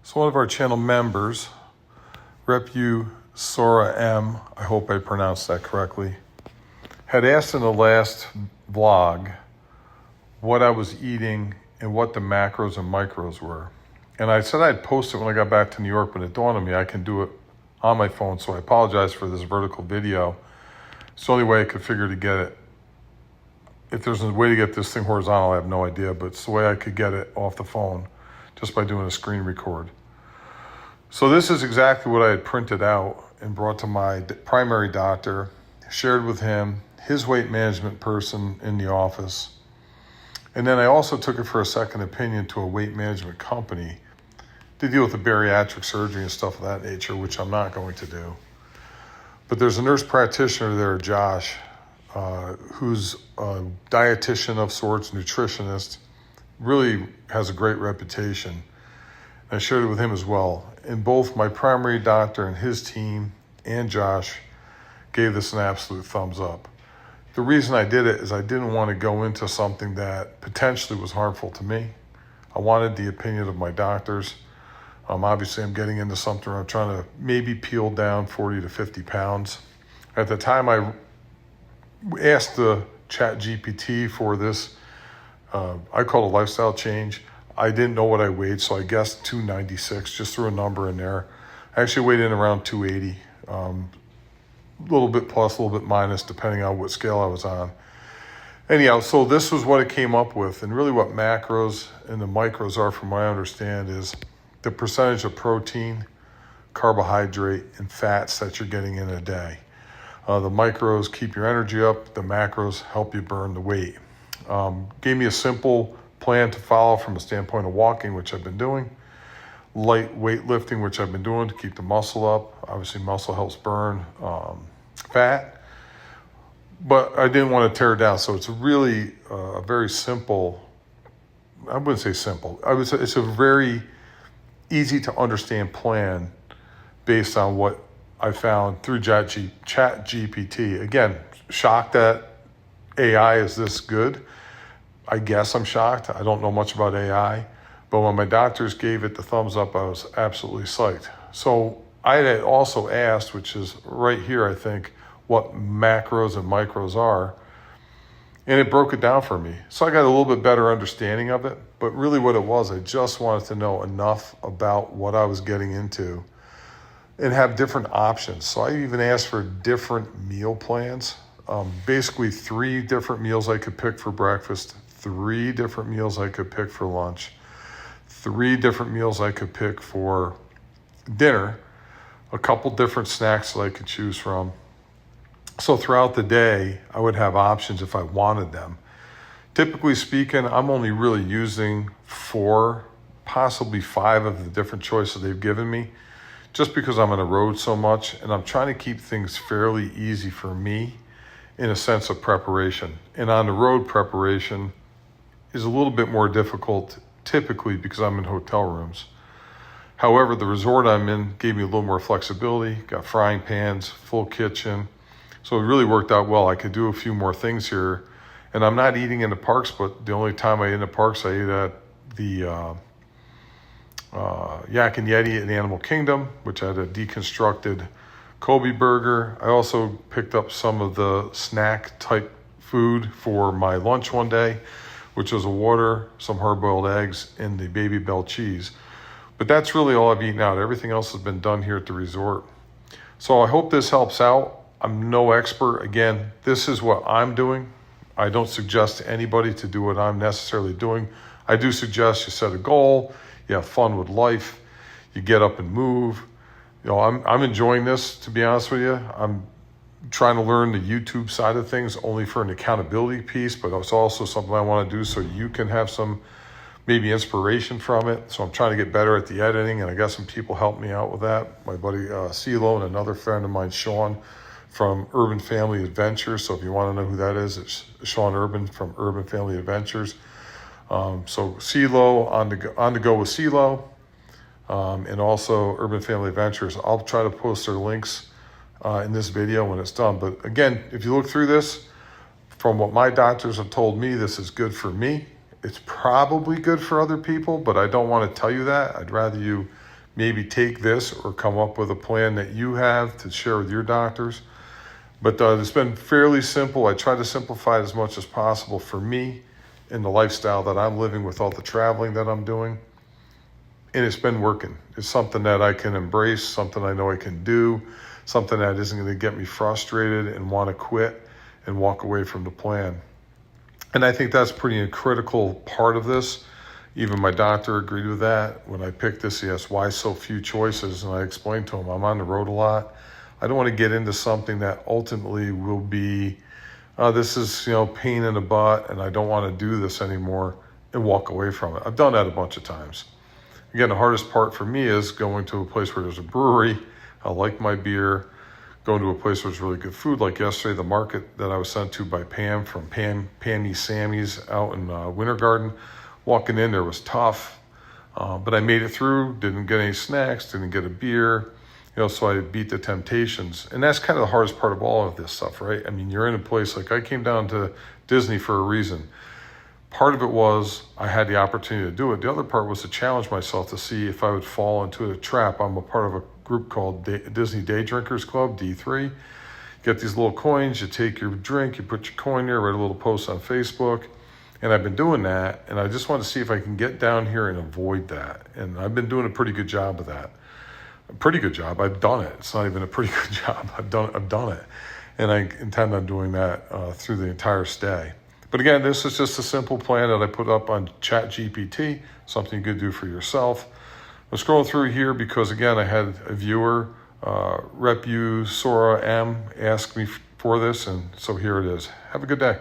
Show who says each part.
Speaker 1: So one of our channel members, Repu Sora M, I hope I pronounced that correctly, had asked in the last vlog what I was eating and what the macros and micros were. And I said I'd post it when I got back to New York, but it dawned on me I can do it on my phone, so I apologize for this vertical video. It's the only way I could figure to get it. If there's a way to get this thing horizontal, I have no idea, but it's the way I could get it off the phone just by doing a screen record. So this is exactly what I had printed out and brought to my primary doctor, shared with him, his weight management person in the office. And then I also took it for a second opinion to a weight management company to deal with the bariatric surgery and stuff of that nature, which I'm not going to do. But there's a nurse practitioner there, Josh, who's a dietitian of sorts, nutritionist, really has a great reputation. I shared it with him as well. And both my primary doctor and his team and Josh gave this an absolute thumbs up. The reason I did it is I didn't want to go into something that potentially was harmful to me. I wanted the opinion of my doctors. Obviously, I'm getting into something where I'm trying to maybe peel down 40 to 50 pounds. At the time, I asked the Chat GPT for this. I call it a lifestyle change. I didn't know what I weighed, so I guessed 296, just threw a number in there. I actually weighed in around 280, a little bit plus, a little bit minus, depending on what scale I was on. Anyhow, so this was what it came up with. And really what macros and the micros are, from what I understand, is the percentage of protein, carbohydrate, and fats that you're getting in a day. The micros keep your energy up. The macros help you burn the weight. Gave me a simple plan to follow from a standpoint of walking, which I've been doing. Light weightlifting, which I've been doing to keep the muscle up. Obviously, muscle helps burn fat. But I didn't want to tear it down. So it's really a very simple, I wouldn't say simple. I would say it's a very easy to understand plan based on what I found through Chat GPT. Again, shocked that AI is this good. I guess I'm shocked. I don't know much about AI. But when my doctors gave it the thumbs up, I was absolutely psyched. So I had also asked, which is right here, I think, what macros and micros are. And it broke it down for me. So I got a little bit better understanding of it. But really what it was, I just wanted to know enough about what I was getting into and have different options. So I even asked for different meal plans. Basically 3 different meals I could pick for breakfast, 3 different meals I could pick for lunch, 3 different meals I could pick for dinner, a couple different snacks that I could choose from. So throughout the day, I would have options if I wanted them. Typically speaking, I'm only really using 4, possibly 5 of the different choices they've given me, just because I'm on the road so much and I'm trying to keep things fairly easy for me in a sense of preparation. And on the road, preparation is a little bit more difficult typically because I'm in hotel rooms. However, the resort I'm in gave me a little more flexibility, got frying pans, full kitchen. So it really worked out well. I could do a few more things here. And I'm not eating in the parks, but the only time I eat in the parks, I eat at the Yak and Yeti in Animal Kingdom, which had a deconstructed Kobe burger. I also picked up some of the snack type food for my lunch one day, which was a water, some hard-boiled eggs, and the Baby Bell cheese. But that's really all I've eaten out. Everything else has been done here at the resort. So I hope this helps out. I'm no expert. Again, this is what I'm doing. I don't suggest to anybody to do what I'm necessarily doing. I do suggest you set a goal, you have fun with life, you get up and move. You know, I'm enjoying this, to be honest with you. I'm trying to learn the YouTube side of things only for an accountability piece, but it's also something I want to do so you can have some maybe inspiration from it. So I'm trying to get better at the editing, and I got some people help me out with that. My buddy CeeLo and another friend of mine, Sean, from Urban Family Adventures. So if you want to know who that is, it's Sean Urban from Urban Family Adventures. So CeeLo, on the go with CeeLo, and also Urban Family Adventures. I'll try to post their links in this video when it's done. But again, if you look through this, from what my doctors have told me, this is good for me. It's probably good for other people, but I don't want to tell you that. I'd rather you maybe take this or come up with a plan that you have to share with your doctors. But it's been fairly simple. I try to simplify it as much as possible for me in the lifestyle that I'm living with all the traveling that I'm doing. And it's been working. It's something that I can embrace, something I know I can do, something that isn't going to get me frustrated and want to quit and walk away from the plan. And I think that's pretty a critical part of this. Even my doctor agreed with that. When I picked this, he asked, why so few choices? And I explained to him, I'm on the road a lot. I don't want to get into something that ultimately will be, this is, pain in the butt, and I don't want to do this anymore, and walk away from it. I've done that a bunch of times. Again, the hardest part for me is going to a place where there's a brewery. I like my beer. Going to a place where there's really good food, like yesterday, the market that I was sent to by Pam from Pammy Sammy's out in Winter Garden. Walking in there was tough, but I made it through, didn't get any snacks, didn't get a beer, so I beat the temptations. And that's kind of the hardest part of all of this stuff, right? I mean, you're in a place like I came down to Disney for a reason. Part of it was I had the opportunity to do it. The other part was to challenge myself to see if I would fall into a trap. I'm a part of a group called Disney Day Drinkers Club, D3. Get these little coins, you take your drink, you put your coin there, write a little post on Facebook. And I've been doing that, and I just want to see if I can get down here and avoid that. And I've been doing a pretty good job of that. A pretty good job. I've done it. It's not even a pretty good job. I've done it. And I intend on doing that through the entire stay. But again, this is just a simple plan that I put up on ChatGPT, something you could do for yourself. I'm scrolling through here because, again, I had a viewer, Repu Sora M, ask me for this, and so here it is. Have a good day.